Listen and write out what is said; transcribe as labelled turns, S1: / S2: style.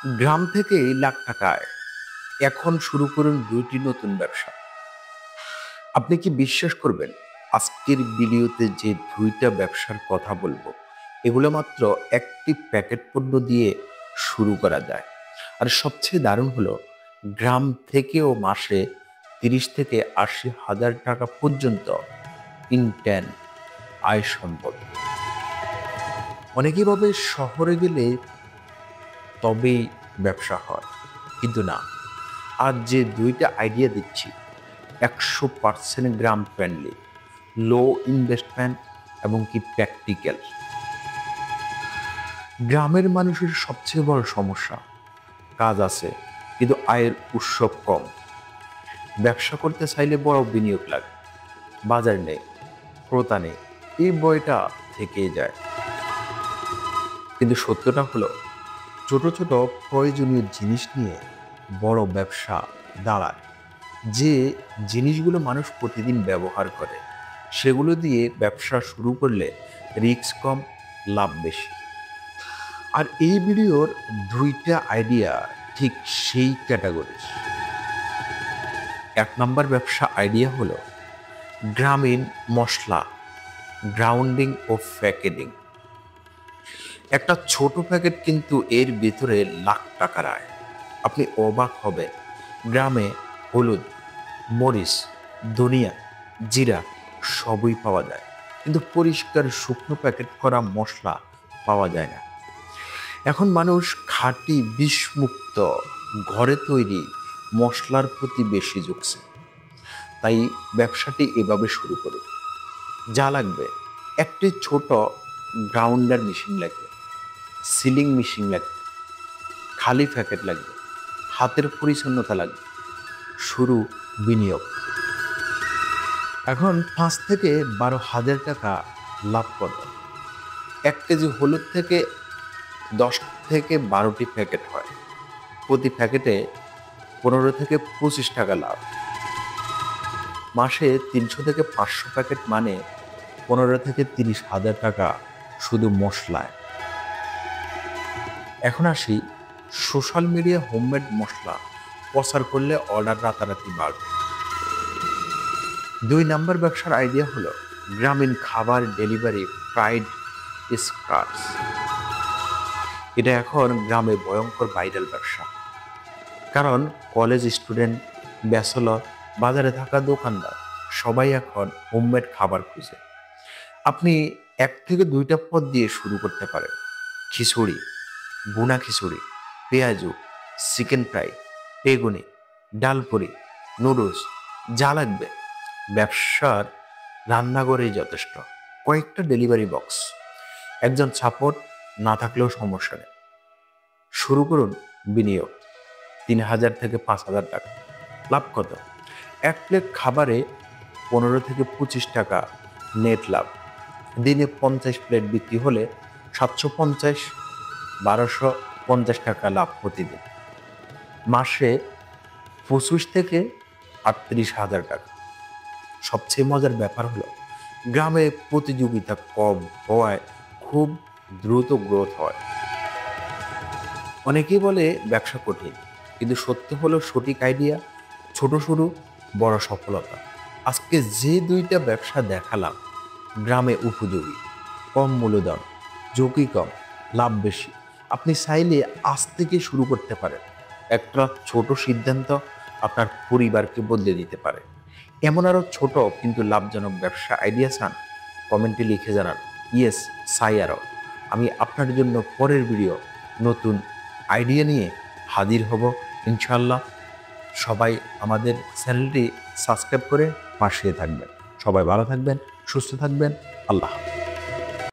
S1: গ্রাম থেকে লাখ টাকা আয়। এখন শুরু করুন ২টি নতুন ব্যবসা। আপনি কি বিশ্বাস করবেন? আজকের ভিডিওতে যে ২টা ব্যবসার কথা বলবো, এগুলো মাত্র একটি প্যাকেট পণ্য দিয়ে শুরু করা যায়। আর সবচেয়ে দারুণ হলো, গ্রাম থেকেও মাসে ৩০ থেকে ৮০ হাজার টাকা পর্যন্ত ইনট্যান আয় সম্ভব। অনেকেই ভাবে শহরে গেলে তবেই ব্যবসা হয়, কিন্তু না। আজ যে ২টা আইডিয়া দিচ্ছি, ১০০% গ্রাম ফ্রেন্ডলি, লো ইনভেস্টমেন্ট এবং কি প্র্যাকটিক্যাল। গ্রামের মানুষের সবচেয়ে বড় সমস্যা, কাজ আছে কিন্তু আয়ের উৎস কম। ব্যবসা করতে চাইলে বড় বিনিয়োগ লাগে, বাজার নেই, ক্রেতা নেই, এই বইটা থেকেই যায়। কিন্তু সত্যটা হলো, ছোট ছোট প্রয়োজনীয় জিনিস নিয়ে বড় ব্যবসা দাঁড়ায়। যে জিনিসগুলো মানুষ প্রতিদিন ব্যবহার করে, সেগুলো দিয়ে ব্যবসা শুরু করলে রিস্ক কম, লাভ বেশি। আর এই ভিডিওর ২টা আইডিয়া ঠিক সেই ক্যাটাগরির। ১ নম্বর ব্যবসা আইডিয়া হলো গ্রামীণ মশলা, গ্রাউন্ডিং ও প্যাকেটিং। একটা ছোট প্যাকেট কিন্তু এর ভিতরে লাখ টাকার আয়। আপনি অবাক হবেন, গ্রামে হলুদ, মরিচ, ধনিয়া, জিরা সবই পাওয়া যায়, কিন্তু পরিষ্কার শুকনো প্যাকেট করা মশলা পাওয়া যায় না। এখন মানুষ খাঁটি বিষমুক্ত ঘরে তৈরি মশলার প্রতি বেশি ঝুঁকছে। তাই ব্যবসাটি এভাবে শুরু করুন। যা লাগবে, একটি ছোট গ্রাউন্ডার মেশিন লাগবে, সিলিং মেশিন লাগবে, খালি প্যাকেট লাগবে, হাতের পরিচ্ছন্নতা লাগবে। শুরু বিনিয়োগ। এখন ৫ থেকে ১২ হাজার টাকা লাভ কত? ১ কেজি হলুদ থেকে ১০ থেকে ১২টি প্যাকেট হয়। প্রতি প্যাকেটে ১৫ থেকে ২৫ টাকা লাভ। মাসে ৩০০ থেকে ৫০০ প্যাকেট মানে ১৫ থেকে ৩০ হাজার টাকা শুধু মশলায়। এখন আসি, সোশ্যাল মিডিয়া হোমমেড মশলা প্রচার করলে অর্ডার রাতারাতি বাড়বে। ২ নম্বর ব্যবসার আইডিয়া হলো গ্রামীণ খাবার ডেলিভারি, ফ্রাইড স্ক্রাচ। এটা এখন গ্রামে ভয়ঙ্কর ভাইরাল ব্যবসা। কারণ কলেজ স্টুডেন্ট, ব্যাচেলর, বাজারে থাকা দোকানদার সবাই এখন হোমমেড খাবার খুঁজে। আপনি ১ থেকে ২টা পদ দিয়ে শুরু করতে পারেন। খিচুড়ি, ভুনা খিচুড়ি, পেঁয়াজু, চিকেন ফ্রাই, বেগুনি, ডালপুরি, নুডলস, যা লাগবে। ব্যবসার রান্নাঘরেই যথেষ্ট। কয়েকটা ডেলিভারি বক্স, একজন সাপোর্ট না থাকলেও সমস্যা নেই। শুরু করুন বিনিয়োগ ৩,০০০ থেকে ৫,০০০ টাকা। লাভ কত? ১ প্লেট খাবারে ১৫ থেকে ২৫ টাকা নেট লাভ। দিনে ৫০ প্লেট বিক্রি হলে ৭৫০, ১২৫০ টাকা লাভ প্রতিদিন। মাসে ২৫ থেকে ৩৮,০০০ টাকা। সবচেয়ে মজার ব্যাপার হলো, গ্রামে প্রতিযোগিতা কম হওয়ায় খুব দ্রুত গ্রোথ হয়। অনেকেই বলে ব্যবসা কঠিন, কিন্তু সত্য হলো সঠিক আইডিয়া, ছোট শুরু, বড় সফলতা। আজকে যে ২টা ব্যবসা দেখালাম, গ্রামে উপযোগী, কম মূলধন, ঝুঁকি কম, লাভ বেশি। আপনি চাইলে আজ থেকে শুরু করতে পারেন। একটা ছোট সিদ্ধান্ত আপনার পরিবারকে বদলে দিতে পারে। এমন আরও ছোট কিন্তু লাভজনক ব্যবসা আইডিয়া চান? কমেন্টে লিখে জানান, ইয়েস চাই আরও। আমি আপনার জন্য পরের ভিডিও নতুন আইডিয়া নিয়ে হাজির হব ইনশাল্লাহ। সবাই আমাদের চ্যানেলটি সাবস্ক্রাইব করে পাশে থাকবেন। সবাই ভালো থাকবেন, সুস্থ থাকবেন। আল্লাহ হাফেজ।